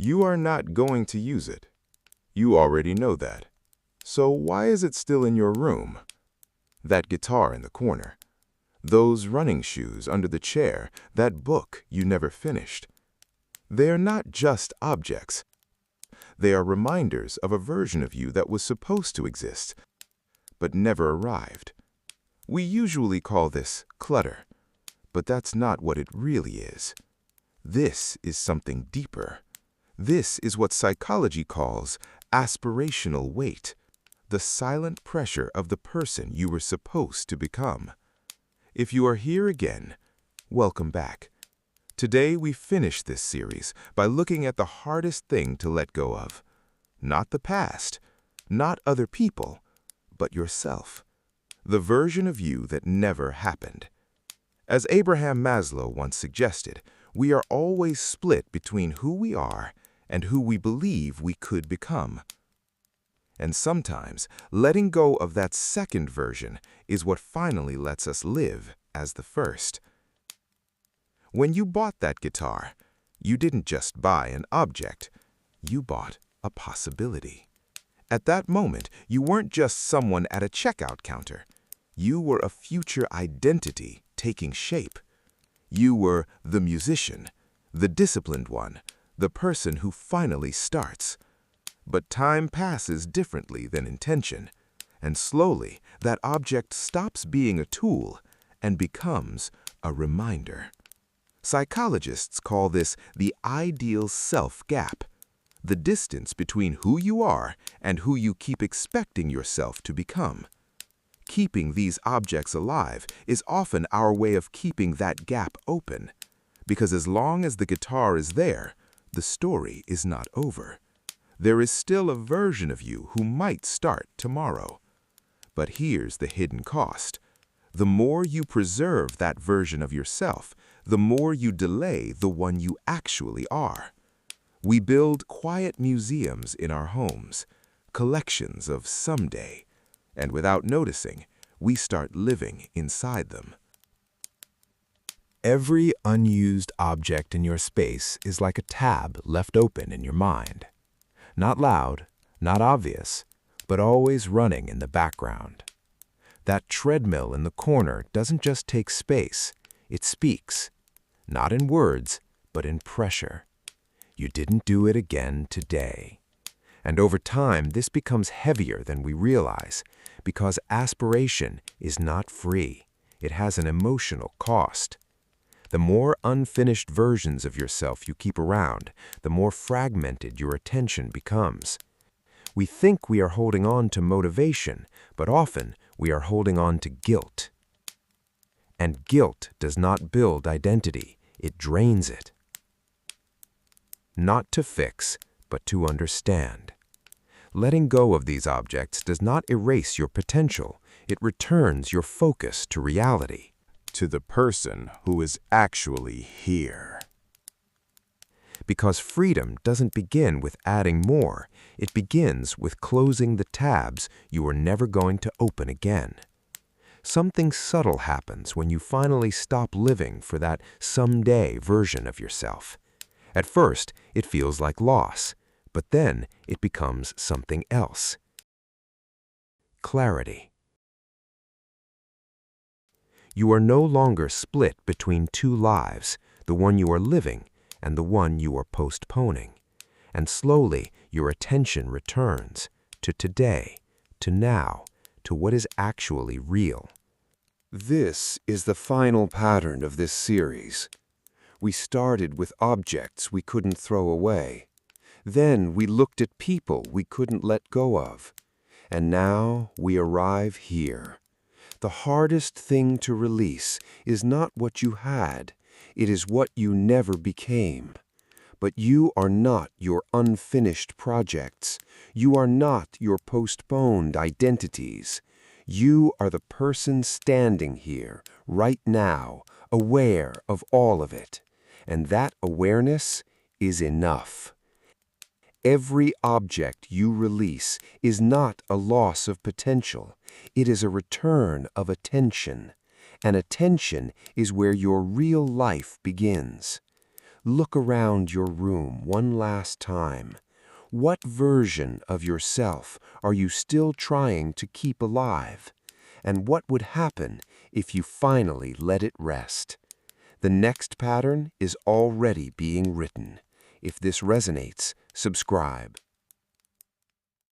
You are not going to use it. You already know that. So why is it still in your room? That guitar in the corner, those running shoes under the chair, that book you never finished. They are not just objects. They are reminders of a version of you that was supposed to exist, but never arrived. We usually call this clutter, but that's not what it really is. This is something deeper. This is what psychology calls aspirational weight, the silent pressure of the person you were supposed to become. If you are here again, welcome back. Today we finish this series by looking at the hardest thing to let go of. Not the past, not other people, but yourself. The version of you that never happened. As Abraham Maslow once suggested, we are always split between who we are and who we believe we could become. And sometimes, letting go of that second version is what finally lets us live as the first. When you bought that guitar, you didn't just buy an object, you bought a possibility. At that moment, you weren't just someone at a checkout counter. You were a future identity taking shape. You were the musician, the disciplined one, the person who finally starts. But time passes differently than intention, and slowly that object stops being a tool and becomes a reminder. Psychologists call this the ideal self gap, the distance between who you are and who you keep expecting yourself to become. Keeping these objects alive is often our way of keeping that gap open, because as long as the guitar is there, the story is not over. There is still a version of you who might start tomorrow. But here's the hidden cost. The more you preserve that version of yourself, the more you delay the one you actually are. We build quiet museums in our homes, collections of someday, and without noticing, we start living inside them. Every unused object in your space is like a tab left open in your mind. Not loud, not obvious, but always running in the background. That treadmill in the corner doesn't just take space, it speaks. Not in words, but in pressure. You didn't do it again today. And over time, this becomes heavier than we realize, because aspiration is not free. It has an emotional cost. The more unfinished versions of yourself you keep around, the more fragmented your attention becomes. We think we are holding on to motivation, but often we are holding on to guilt. And guilt does not build identity, it drains it. Not to fix, but to understand. Letting go of these objects does not erase your potential, it returns your focus to reality. To the person who is actually here. Because freedom doesn't begin with adding more, it begins with closing the tabs you are never going to open again. Something subtle happens when you finally stop living for that someday version of yourself. At first, it feels like loss, but then it becomes something else. Clarity. You are no longer split between two lives, the one you are living and the one you are postponing. And slowly, your attention returns to today, to now, to what is actually real. This is the final pattern of this series. We started with objects we couldn't throw away. Then we looked at people we couldn't let go of. And now we arrive here. The hardest thing to release is not what you had, it is what you never became. But you are not your unfinished projects. You are not your postponed identities. You are the person standing here, right now, aware of all of it. And that awareness is enough. Every object you release is not a loss of potential. It is a return of attention. And attention is where your real life begins. Look around your room one last time. What version of yourself are you still trying to keep alive? And what would happen if you finally let it rest? The next pattern is already being written. If this resonates, subscribe.